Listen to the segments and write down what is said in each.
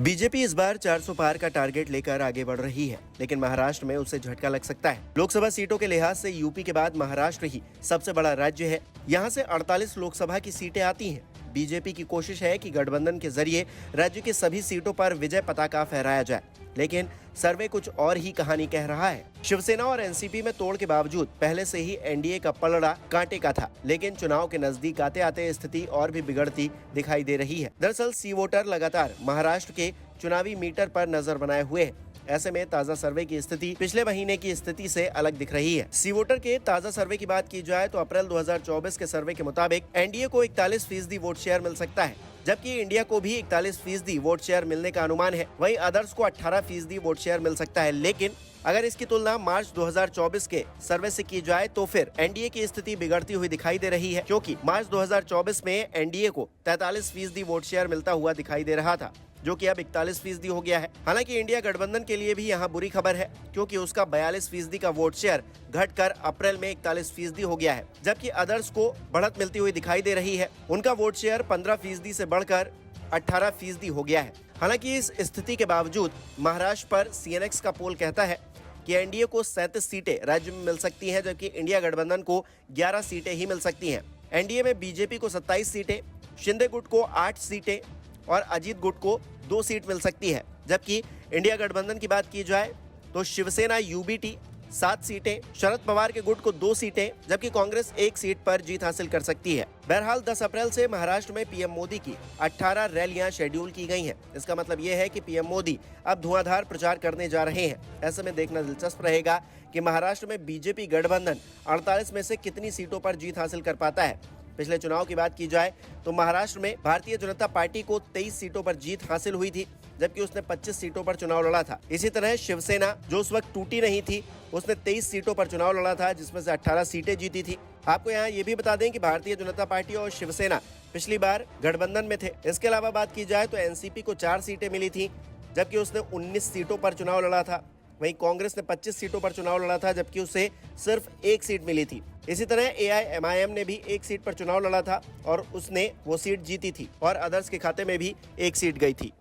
BJP इस बार 400 पार का target लेकर आगे बढ़ रही है, लेकिन महाराष्ट्र में उसे झटका लग सकता है। लोकसभा सीटों के लिहाज से यूपी के बाद महाराष्ट्र ही सबसे बड़ा राज्य है। यहाँ से 48 लोकसभा की सीटें आती हैं। बीजेपी की कोशिश है कि गठबंधन के जरिए राज्य की सभी सीटों पर विजय पताका फहराया जाए, लेकिन सर्वे कुछ और ही कहानी कह रहा है। शिवसेना और एनसीपी में तोड़ के बावजूद पहले से ही एनडीए का पलड़ा कांटे का था, लेकिन चुनाव के नजदीक आते आते स्थिति और भी बिगड़ती दिखाई दे रही है। दरअसल सी वोटर लगातार महाराष्ट्र के चुनावी मीटर पर नजर बनाए हुए हैं। ऐसे में ताजा सर्वे की स्थिति पिछले महीने की स्थिति से अलग दिख रही है। सी वोटर के ताजा सर्वे की बात की जाए तो अप्रैल 2024 के सर्वे के मुताबिक एनडीए को 41% वोट शेयर मिल सकता है, जबकि इंडिया को भी 41% वोट शेयर मिलने का अनुमान है। वहीं अदर्स को 18% वोट शेयर मिल सकता है, लेकिन अगर इसकी तुलना मार्च 2024 के सर्वे से की जाए तो फिर एनडीए की स्थिति बिगड़ती हुई दिखाई दे रही है, क्योंकि मार्च 2024 में एनडीए को 43% वोट शेयर मिलता हुआ दिखाई दे रहा था, जो कि अब 41% हो गया है। हालांकि इंडिया गठबंधन के लिए भी यहाँ बुरी खबर है, क्योंकि उसका 42% का वोट शेयर घटकर अप्रैल में 41% हो गया है, जबकि अदर्स को बढ़त मिलती हुई दिखाई दे रही है। उनका वोट शेयर 15% से बढ़कर 18% हो गया है। हालांकि इस स्थिति के बावजूद महाराष्ट्र पर सीएनएक्स का पोल कहता है कि एनडीए को 37 सीटें राज्य में मिल सकती हैं, जबकि इंडिया गठबंधन को 11 सीटें ही मिल सकती हैं। एनडीए में बीजेपी को 27 सीटें, शिंदे गुट को 8 सीटें और अजीत गुट को 2 सीट मिल सकती है। जबकि इंडिया गठबंधन की बात की जाए तो शिवसेना यूबीटी 7 सीटें, शरद पवार के गुट को 2 सीटें, जबकि कांग्रेस 1 सीट पर जीत हासिल कर सकती है। बहरहाल 10 अप्रैल से महाराष्ट्र में पीएम मोदी की 18 रैलियां शेड्यूल की गई हैं। इसका मतलब ये है कि पीएम मोदी अब धुआंधार प्रचार करने जा रहे हैं। ऐसे में देखना दिलचस्प रहेगा कि महाराष्ट्र में बीजेपी गठबंधन 48 में से कितनी सीटों पर जीत हासिल कर पाता है। पिछले चुनाव की बात की जाए तो महाराष्ट्र में भारतीय जनता पार्टी को 23 सीटों पर जीत हासिल हुई थी, जबकि उसने 25 सीटों पर चुनाव लड़ा था। इसी तरह शिवसेना, जो उस वक्त टूटी नहीं थी, उसने 23 सीटों पर चुनाव लड़ा था, जिसमें से 18 सीटें जीती थी। आपको यहाँ ये भी बता दें कि भारतीय जनता पार्टी और शिवसेना पिछली बार गठबंधन में थे। इसके अलावा बात की जाए तो एनसीपी को 4 सीटें मिली थी, जबकि उसने 19 सीटों पर चुनाव लड़ा था। वहीं कांग्रेस ने 25 सीटों पर चुनाव लड़ा था, जबकि उसे सिर्फ 1 सीट मिली थी। इसी तरह एआईएमआईएम ने भी 1 सीट पर चुनाव लड़ा था और उसने वो सीट जीती थी, और अदर्स के खाते में भी 1 सीट गई थी।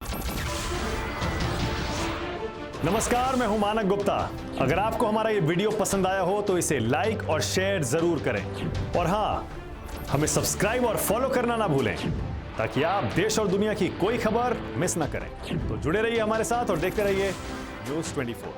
नमस्कार, मैं हूं मानक गुप्ता। अगर आपको हमारा ये वीडियो पसंद आया हो तो इसे लाइक और शेयर जरूर करें, और हाँ, हमें सब्सक्राइब और फॉलो करना ना भूलें, ताकि आप देश और दुनिया की कोई खबर मिस ना करें। तो जुड़े रहिए हमारे साथ और देखते रहिए न्यूज़ 24।